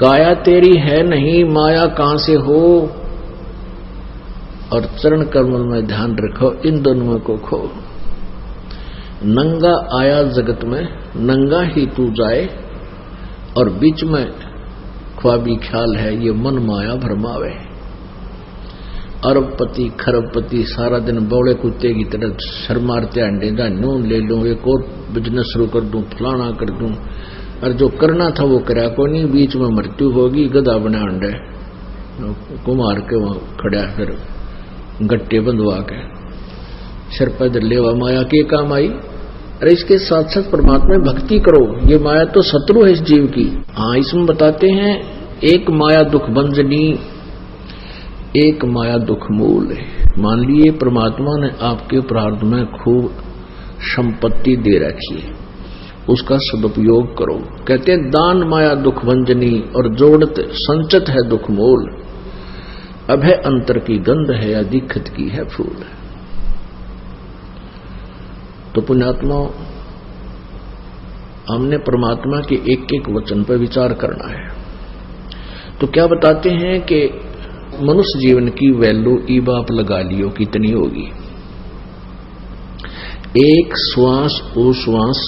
काया तेरी है नहीं, माया कहां से हो। और चरण कमल में ध्यान रखो, इन दोनों को खो। नंगा आया जगत में, नंगा ही तू जाए, और बीच में ख्वाबी ख्याल है ये मन माया भरमावे। अरबपति खरबपति सारा दिन बौड़े कुत्ते की तरह सर मारते अंडे दा, नून ले लूं, एक और बिजनेस शुरू कर दूं, फलाना कर दूं, और जो करना था वो करा को नहीं। बीच में मृत्यु होगी, गधा बना अंडे कुमार के वहां खड़ा, फिर गट्टे बंधवा के सिर पैदल लेवा, माया के काम आई। अरे इसके साथ साथ परमात्मा में भक्ति करो, ये माया तो शत्रु है इस जीव की। हाँ, इसमें बताते हैं एक माया दुख भंजनी, एक माया दुख मूल है। मान लिए परमात्मा ने आपके प्रारब्ध में खूब संपत्ति दे रखी है, उसका सदुपयोग करो। कहते हैं दान माया दुख भंजनी, और जोड़त संचत है दुख मूल। अब है अंतर की गंध है, या दिखत की है फूल। तो पुण्यात्मा, हमने परमात्मा के एक एक वचन पर विचार करना है। तो क्या बताते हैं कि मनुष्य जीवन की वैल्यू ई बाप लगा लियो कितनी होगी। एक श्वास ओ श्वास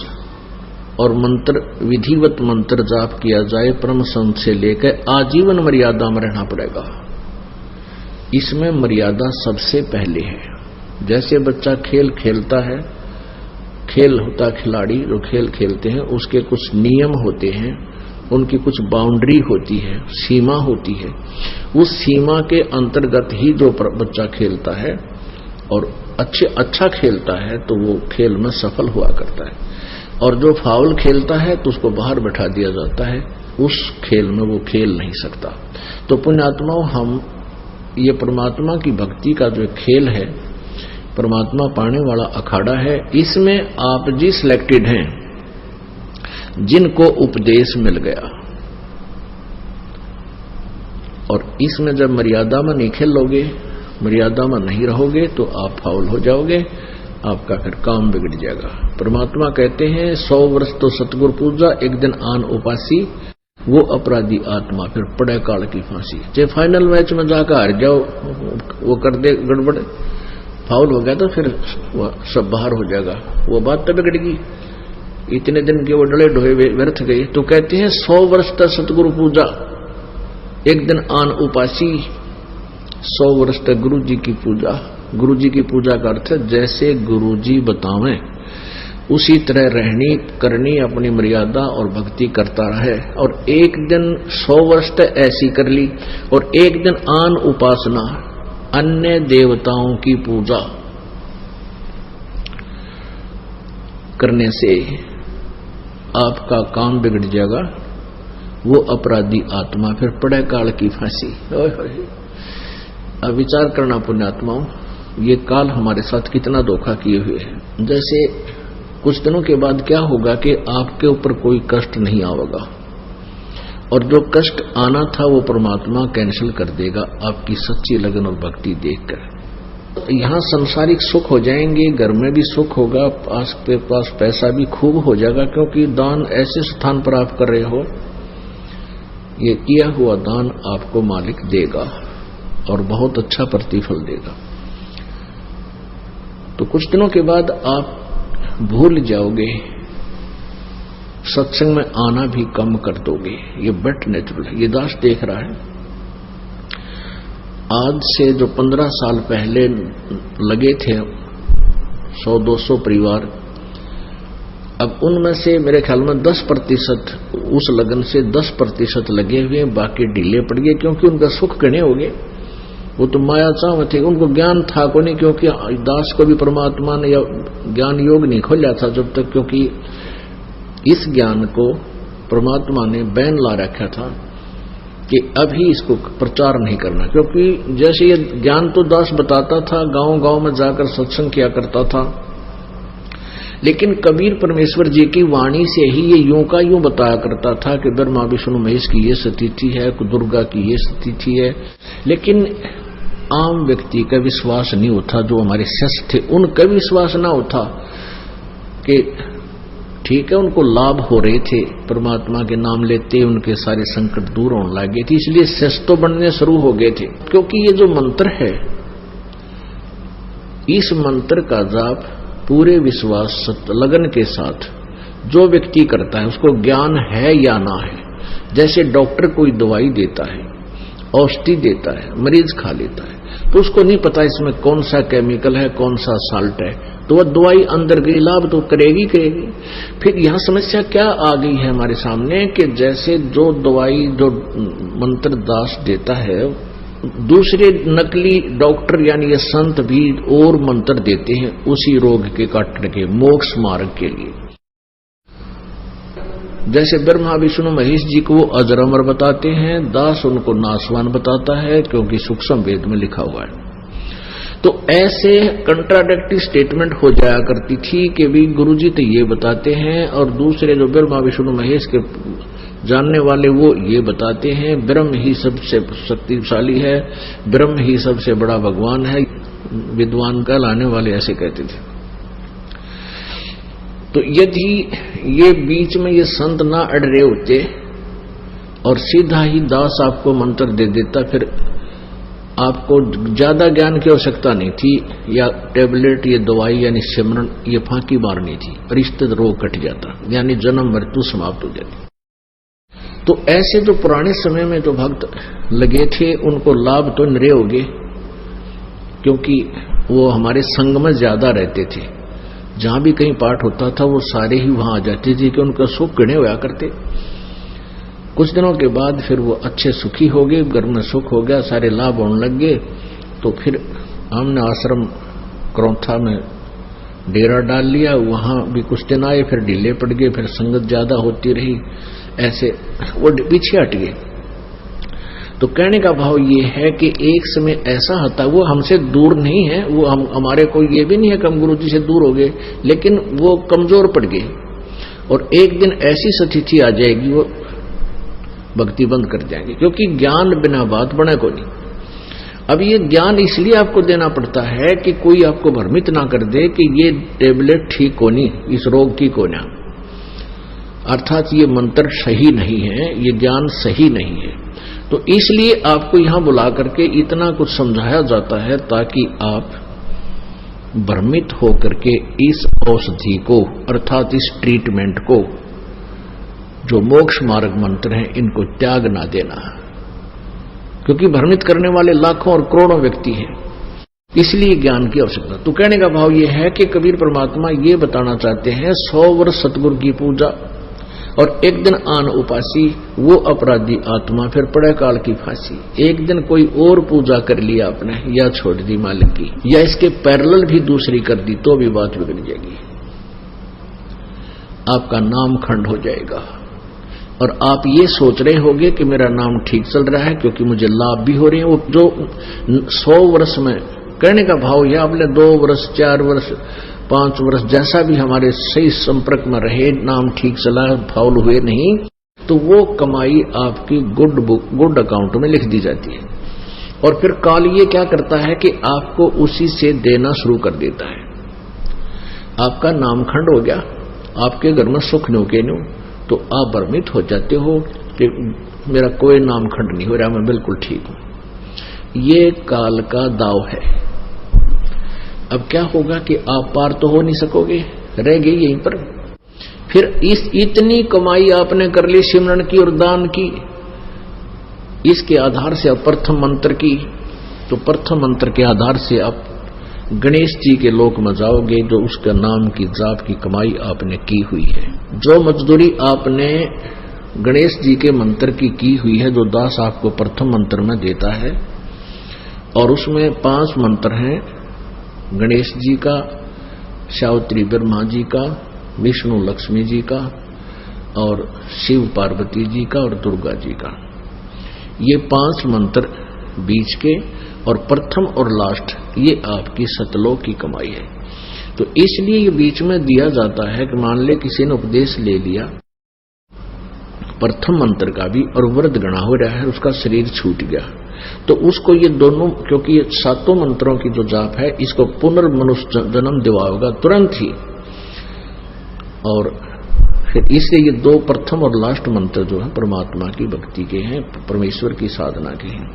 और मंत्र, विधिवत मंत्र जाप किया जाए परम संत से लेकर आजीवन मर्यादा में रहना पड़ेगा। इसमें मर्यादा सबसे पहले है। जैसे बच्चा खेल खेलता है, खेल होता खिलाड़ी जो खेल खेलते हैं, उसके कुछ नियम होते हैं, उनकी कुछ बाउंड्री होती है, सीमा होती है। उस सीमा के अंतर्गत ही जो बच्चा खेलता है और अच्छा खेलता है तो वो खेल में सफल हुआ करता है, और जो फाउल खेलता है तो उसको बाहर बैठा दिया जाता है, उस खेल में वो खेल नहीं सकता। तो पुण्यात्माओं, हम ये परमात्मा की भक्ति का जो खेल है, परमात्मा पाने वाला अखाड़ा है, इसमें आप जी सिलेक्टेड हैं जिनको उपदेश मिल गया। और इसमें जब मर्यादा में नहीं खेलोगे, मर्यादा में नहीं रहोगे, तो आप फाउल हो जाओगे, आपका फिर काम बिगड़ जाएगा। परमात्मा कहते हैं 100 वर्ष तो सतगुरु पूजा, एक दिन आन उपासी, वो अपराधी आत्मा फिर पड़े काल की फांसी। चाहे फाइनल मैच में जाकर हार जाओ, वो कर दे गड़बड़, फाउल हो गया तो फिर सब बाहर हो जाएगा, वो बात तो बिगड़ेगी। इतने दिन के वो डले ढोए व्यर्थ गए। तो कहते हैं 100 वर्ष तक सतगुरु पूजा, एक दिन आन उपासी, 100 वर्ष तक गुरु जी की पूजा। गुरु जी की पूजा का अर्थ है जैसे गुरु जी बतावें उसी तरह रहनी करनी, अपनी मर्यादा और भक्ति करता रहे। और एक दिन 100 वर्ष तक ऐसी कर ली, और एक दिन आन उपासना, अन्य देवताओं की पूजा करने से आपका काम बिगड़ जाएगा, वो अपराधी आत्मा फिर पड़े काल की फांसी। अब विचार करना पुण्यात्माओं, ये काल हमारे साथ कितना धोखा किए हुए है। जैसे कुछ दिनों के बाद क्या होगा कि आपके ऊपर कोई कष्ट नहीं आएगा, और जो कष्ट आना था वो परमात्मा कैंसिल कर देगा आपकी सच्ची लगन और भक्ति देखकर। यहाँ सांसारिक सुख हो जाएंगे, घर में भी सुख होगा, पास पैसा भी खूब हो जाएगा, क्योंकि दान ऐसे स्थान पर आप कर रहे हो, ये किया हुआ दान आपको मालिक देगा और बहुत अच्छा प्रतिफल देगा। तो कुछ दिनों के बाद आप भूल जाओगे, सत्संग में आना भी कम कर दोगे, ये बट नेचुरल है। ये दास देख रहा है, आज से जो 15 साल पहले लगे थे 100-200 परिवार, अब उनमें से मेरे ख्याल में 10% उस लगन से 10% लगे हुए, बाकी ढीले पड़ गए, क्योंकि उनका सुख गणे हो गए। वो तो माया चाह थे, उनको ज्ञान था को नहीं, क्योंकि दास को भी परमात्मा ने ज्ञान योग नहीं खोला था जब तक, क्योंकि इस ज्ञान को परमात्मा ने बैन ला रखा था कि अभी इसको प्रचार नहीं करना। क्योंकि जैसे ये ज्ञान तो दास बताता था, गांव गांव में जाकर सत्संग किया करता था, लेकिन कबीर परमेश्वर जी की वाणी से ही ये यूं का यूं बताया करता था कि ब्रह्मा विष्णु महेश की ये स्थिति है, दुर्गा की ये स्थिति है, लेकिन आम व्यक्ति का विश्वास नहीं होता। जो हमारे शिष्य थे उनका विश्वास ना होता कि ठीक है, उनको लाभ हो रहे थे, परमात्मा के नाम लेते उनके सारे संकट दूर होने लगे थे, इसलिए शेष तो बनने शुरू हो गए थे। क्योंकि ये जो मंत्र है, इस मंत्र का जाप पूरे विश्वास लगन के साथ जो व्यक्ति करता है, उसको ज्ञान है या ना है। जैसे डॉक्टर कोई दवाई देता है, औषधि देता है, मरीज खा लेता है, तो उसको नहीं पता इसमें कौन सा केमिकल है, कौन सा साल्ट है, तो वह दवाई अंदर गई, लाभ तो करेगी। फिर यहां समस्या क्या आ गई है हमारे सामने कि जैसे जो दवाई जो मंत्र दास देता है, दूसरे नकली डॉक्टर यानी ये संत भी और मंत्र देते हैं उसी रोग के काटने के, मोक्ष मार्ग के लिए। जैसे ब्रह्मा विष्णु महेश जी को अजर अमर बताते हैं, दास उनको नासवान बताता है, क्योंकि सूक्ष्म वेद में लिखा हुआ है। तो ऐसे कंट्राडिक्टरी स्टेटमेंट हो जाया करती थी कि भी गुरुजी तो ये बताते हैं और दूसरे जो ब्रह्मा विष्णु महेश के जानने वाले वो ये बताते हैं, ब्रह्म ही सबसे शक्तिशाली है, ब्रह्म ही सबसे बड़ा भगवान है। विद्वान का लाने वाले ऐसे कहते थे। तो यदि ये बीच में ये संत ना अड़ रहे होते और सीधा ही दास आपको मंत्र दे देता, फिर आपको ज्यादा ज्ञान की आवश्यकता नहीं थी, या टेबलेट, ये दवाई यानी सिमरन, ये फांकी मारनी थी, रिश्ते रोग कट जाता, यानी जन्म मृत्यु समाप्त हो जाती। तो ऐसे जो पुराने समय में जो भक्त लगे थे, उनको लाभ तो नरे हो गए, क्योंकि वो हमारे संग में ज्यादा रहते थे। जहां भी कहीं पाठ होता था वो सारे ही वहां आ जाते थे कि उनका सुख गणे होया करते। कुछ दिनों के बाद फिर वो अच्छे सुखी हो गए, घर में सुख हो गया, सारे लाभ होने लग गए। तो फिर हमने आश्रम करौथा में डेरा डाल लिया, वहां भी कुछ दिन आए, फिर ढीले पड़ गए, फिर संगत ज्यादा होती रही, ऐसे वो पीछे हट गए। तो कहने का भाव ये है कि एक समय ऐसा आता, वो हमसे दूर नहीं है, वो हमारे को ये भी नहीं है कि हम गुरु जी से दूर हो गए, लेकिन वो कमजोर पड़ गए और एक दिन ऐसी स्थिति आ जाएगी वो भक्ति बंद कर जाएंगे, क्योंकि ज्ञान बिना बात बने को नहीं। अब ये ज्ञान इसलिए आपको देना पड़ता है कि कोई आपको भ्रमित ना कर दे कि ये टेबलेट ठीक होनी, इस रोग की कोना, अर्थात ये मंत्र सही नहीं है, ये ज्ञान सही नहीं है। तो इसलिए आपको यहां बुला करके इतना कुछ समझाया जाता है ताकि आप भ्रमित होकर के इस औषधि को, अर्थात इस ट्रीटमेंट को, जो मोक्ष मार्ग मंत्र हैं, इनको त्याग ना देना, क्योंकि भ्रमित करने वाले लाखों और करोड़ों व्यक्ति हैं, इसलिए ज्ञान की आवश्यकता। तो कहने का भाव यह है कि कबीर परमात्मा ये बताना चाहते हैं, 100 वर्ष सतगुरु की पूजा और एक दिन आन उपासी, वो अपराधी आत्मा फिर पड़े काल की फांसी। एक दिन कोई और पूजा कर लिया आपने, या छोड़ दी मालिक की, या इसके पैरेलल भी दूसरी कर दी, तो भी बात बिगड़ जाएगी, आपका नाम खंड हो जाएगा। और आप ये सोच रहे होंगे कि मेरा नाम ठीक चल रहा है क्योंकि मुझे लाभ भी हो रहे हैं। वो जो 100 वर्ष में, कहने का भाव यह, आपने 2 वर्ष 4 वर्ष 5 वर्ष जैसा भी हमारे सही संपर्क में रहे, नाम ठीक चला, फाउल हुए नहीं, तो वो कमाई आपकी गुड अकाउंट में लिख दी जाती है। और फिर काल ये क्या करता है कि आपको उसी से देना शुरू कर देता है। आपका नाम खंड हो गया, आपके घर में सुख नो के नो, तो आप भ्रमित हो जाते हो कि मेरा कोई नाम खंड नहीं हो रहा, मैं बिल्कुल ठीक हूं। ये काल का दाव है। अब क्या होगा कि आप पार तो हो नहीं सकोगे, रह गए यहीं पर। फिर इस इतनी कमाई आपने कर ली सिमरन की और दान की, इसके आधार से आप प्रथम मंत्र की, तो प्रथम मंत्र के आधार से आप गणेश जी के लोक में जाओगे, जो उसका नाम की जाप की कमाई आपने की हुई है। जो मजदूरी आपने गणेश जी के मंत्र की हुई है, जो दास आपको प्रथम मंत्र में देता है, और उसमें 5 मंत्र हैं, गणेश जी का, सावित्री ब्रह्मा जी का, विष्णु लक्ष्मी जी का, और शिव पार्वती जी का, और दुर्गा जी का। ये 5 मंत्र बीच के और प्रथम और लास्ट, ये आपकी सतलोक की कमाई है। तो इसलिए ये बीच में दिया जाता है कि मान ले किसी ने उपदेश ले लिया प्रथम मंत्र का भी और व्रत गणा हो रहा है, उसका शरीर छूट गया, तो उसको ये दोनों, क्योंकि ये 7 मंत्रों की जो जाप है, इसको पुनर्मनुष्य जन्म दिवाएगा तुरंत ही। और फिर इससे ये दो प्रथम और लास्ट मंत्र जो है परमात्मा की भक्ति के हैं, परमेश्वर की साधना के हैं।